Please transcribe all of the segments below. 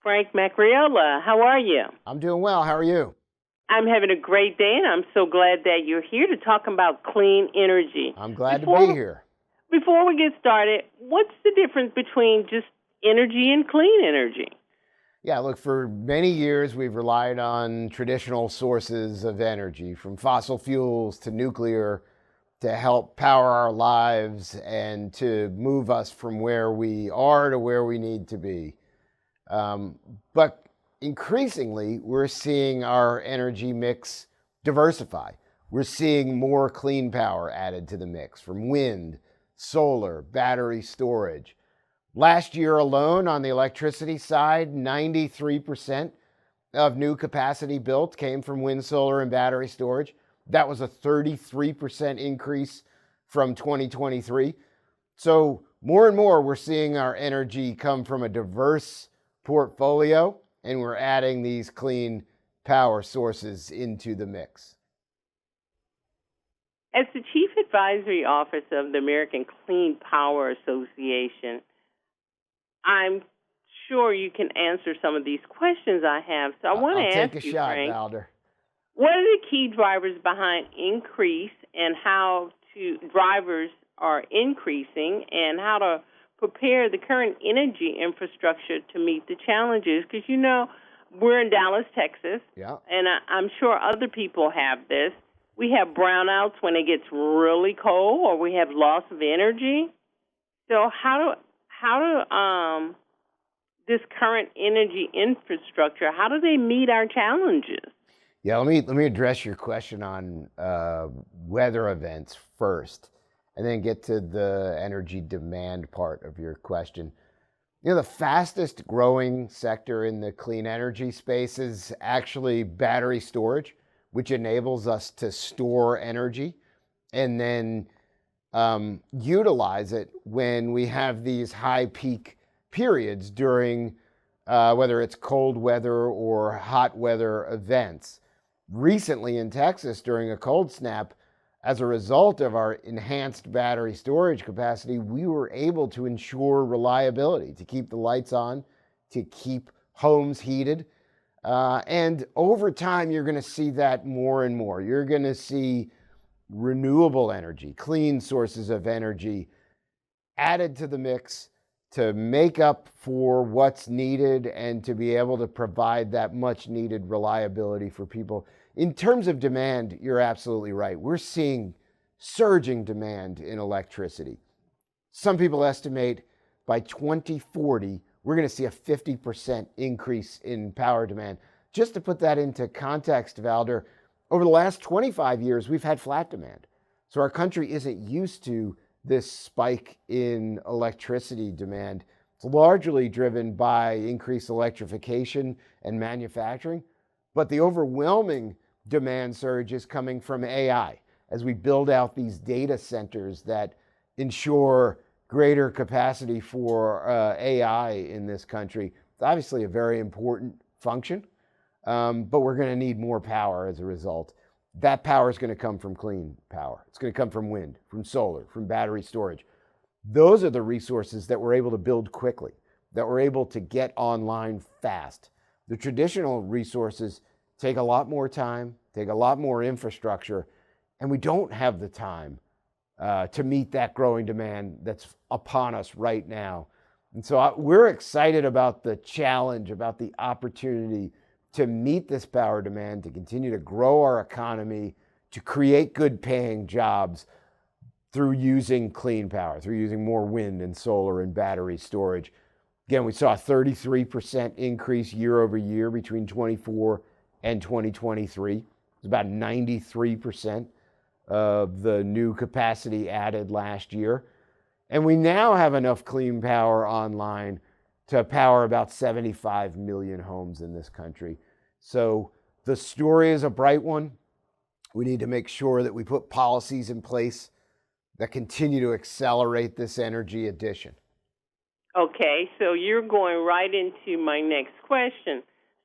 Frank Macriola. How are you? I'm doing well. How are you? I'm having a great day, and I'm so glad that you're here to talk about clean energy. I'm glad to Before be here. before we get started, what's the difference between just energy and clean energy? Yeah, look, for many years we've relied on traditional sources of energy, from fossil fuels to nuclear, to help power our lives and to move us from where we are to where we need to be. Um, but increasingly, we're seeing our energy mix diversify. We're seeing more clean power added to the mix, from wind, solar, battery storage. Last year alone, on the electricity side, 93% of new capacity built came from wind, solar, and battery storage. That was a 33% increase from 2023. So more and more, we're seeing our energy come from a diverse portfolio, and we're adding these clean power sources into the mix. As the Chief Advisory Officer of the American Clean Power Association, I'm sure you can answer some of these questions I have. So I want I'll to take a ask you, shot, Frank, Valder. what are the key drivers behind increase and how drivers are increasing and how to prepare the current energy infrastructure to meet the challenges? Because, we're in Dallas, Texas, Yeah. and I'm sure other people have this. We have brownouts when it gets really cold, or we have loss of energy. So how do this current energy infrastructure, how do they meet our challenges? Yeah, let me address your question on weather events first, and then get to the energy demand part of your question. The fastest growing sector in the clean energy space is actually battery storage, which enables us to store energy and then utilize it when we have these high peak periods during whether it's cold weather or hot weather events. Recently in Texas, during a cold snap, as a result of our enhanced battery storage capacity, we were able to ensure reliability, to keep the lights on, to keep homes heated. And over time, you're going to see that more and more. You're going to see renewable energy, clean sources of energy added to the mix to make up for what's needed and to be able to provide that much needed reliability for people. In terms of demand, you're absolutely right. We're seeing surging demand in electricity. Some people estimate by 2040, we're going to see a 50% increase in power demand. Just to put that into context, Valder, over the last 25 years, we've had flat demand. So our country isn't used to this spike in electricity demand. It's largely driven by increased electrification and manufacturing, but the overwhelming demand surge is coming from AI as we build out these data centers that ensure greater capacity for AI in this country. It's obviously a very important function, but we're going to need more power as a result. That power is going to come from clean power. It's going to come from wind, from solar, from battery storage. Those are the resources that we're able to build quickly, that we're able to get online fast. The traditional resources take a lot more time, take a lot more infrastructure, and we don't have the time to meet that growing demand that's upon us right now. And so we're excited about the challenge, about the opportunity to meet this power demand, to continue to grow our economy, to create good paying jobs through using clean power, through using more wind and solar and battery storage. Again, we saw a 33% increase year over year between 24 and 2023. It's about 93% of the new capacity added last year. And we now have enough clean power online to power about 75 million homes in this country. So the story is a bright one. We need to make sure that we put policies in place that continue to accelerate this energy addition. Okay, so you're going right into my next question.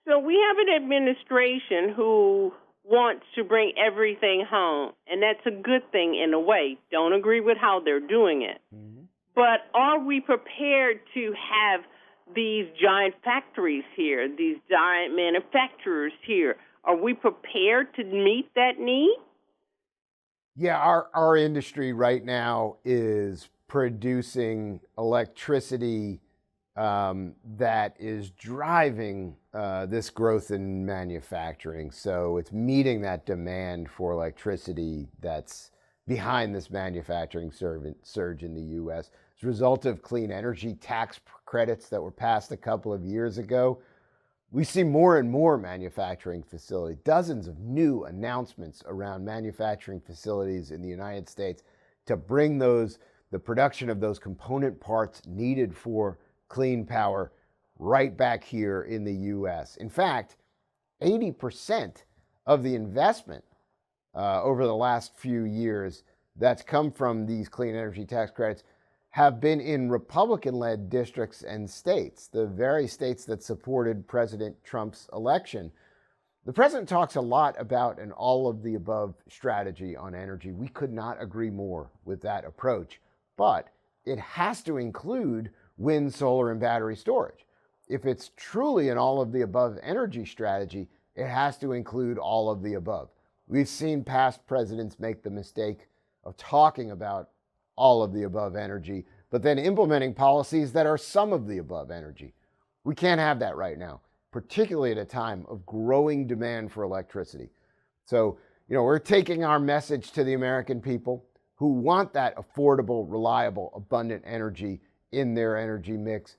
So we have an administration who wants to bring everything home, and that's a good thing in a way. Don't agree with how they're doing it. Mm-hmm. But are we prepared to have these giant factories here, these giant manufacturers here? Are we prepared to meet that need? Yeah, our industry right now is producing electricity that is driving this growth in manufacturing. So it's meeting that demand for electricity that's behind this manufacturing surge in the U.S. As a result of clean energy tax credits that were passed a couple of years ago, we see more and more manufacturing facilities, dozens of new announcements around manufacturing facilities in the United States to bring the production of those component parts needed for clean power right back here in the U.S. In fact, 80% of the investment over the last few years that's come from these clean energy tax credits have been in Republican-led districts and states, the very states that supported President Trump's election. The president talks a lot about an all-of-the-above strategy on energy. We could not agree more with that approach, but it has to include wind, solar, and battery storage. If it's truly an all-of-the-above energy strategy, it has to include all of the above. We've seen past presidents make the mistake of talking about all of the above energy, but then implementing policies that are some of the above energy. We can't have that right now, particularly at a time of growing demand for electricity. So, we're taking our message to the American people who want that affordable, reliable, abundant energy in their energy mix.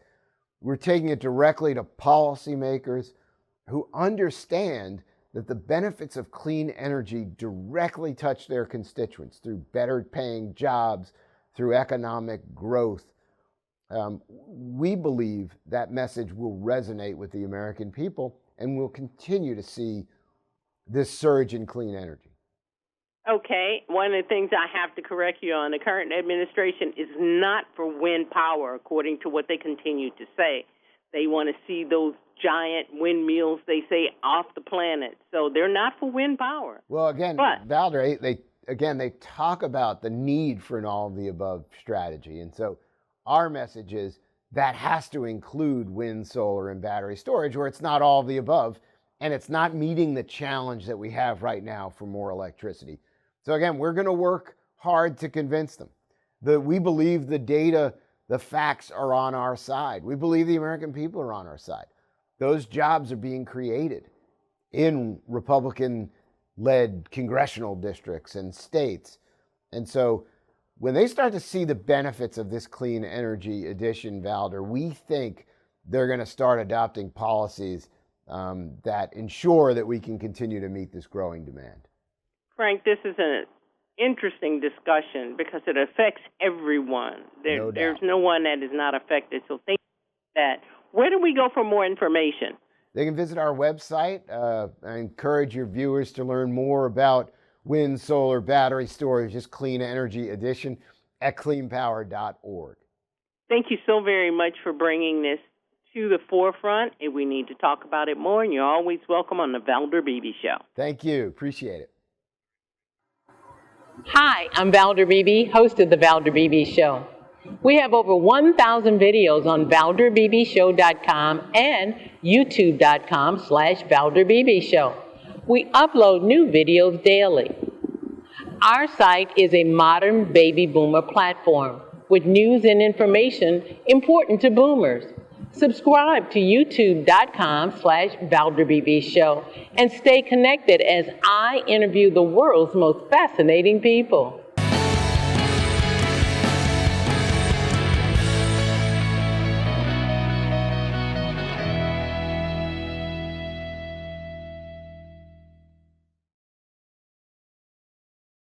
We're taking it directly to policymakers who understand that the benefits of clean energy directly touch their constituents through better paying jobs, through economic growth. We believe that message will resonate with the American people, and we'll continue to see this surge in clean energy. Okay, one of the things I have to correct you on, the current administration is not for wind power, according to what they continue to say. They want to see those giant windmills, they say, off the planet. So they're not for wind power. Well, again, Valder, they talk about the need for an all-of-the-above strategy. And so our message is that has to include wind, solar, and battery storage, or it's not all of the above, and it's not meeting the challenge that we have right now for more electricity. So again, we're going to work hard to convince them that we believe the data, the facts are on our side. We believe the American people are on our side. Those jobs are being created in Republican-led congressional districts and states. And so when they start to see the benefits of this clean energy addition, Valder, we think they're going to start adopting policies that ensure that we can continue to meet this growing demand. Frank, this is an interesting discussion because it affects everyone. There's no one that is not affected. So think that. Where do we go for more information? They can visit our website. I encourage your viewers to learn more about wind, solar, battery storage, just clean energy addition at cleanpower.org. Thank you so very much for bringing this to the forefront, and we need to talk about it more, and you're always welcome on the Valder Beebe Show. Thank you. Appreciate it. Hi, I'm Valder Beebe, host of the Valder Beebe Show. We have over 1,000 videos on ValderBeebeShow.com and YouTube.com/ValderBeebeShow. We upload new videos daily. Our site is a modern baby boomer platform with news and information important to boomers. Subscribe to YouTube.com/ValderBeebeShow and stay connected as I interview the world's most fascinating people.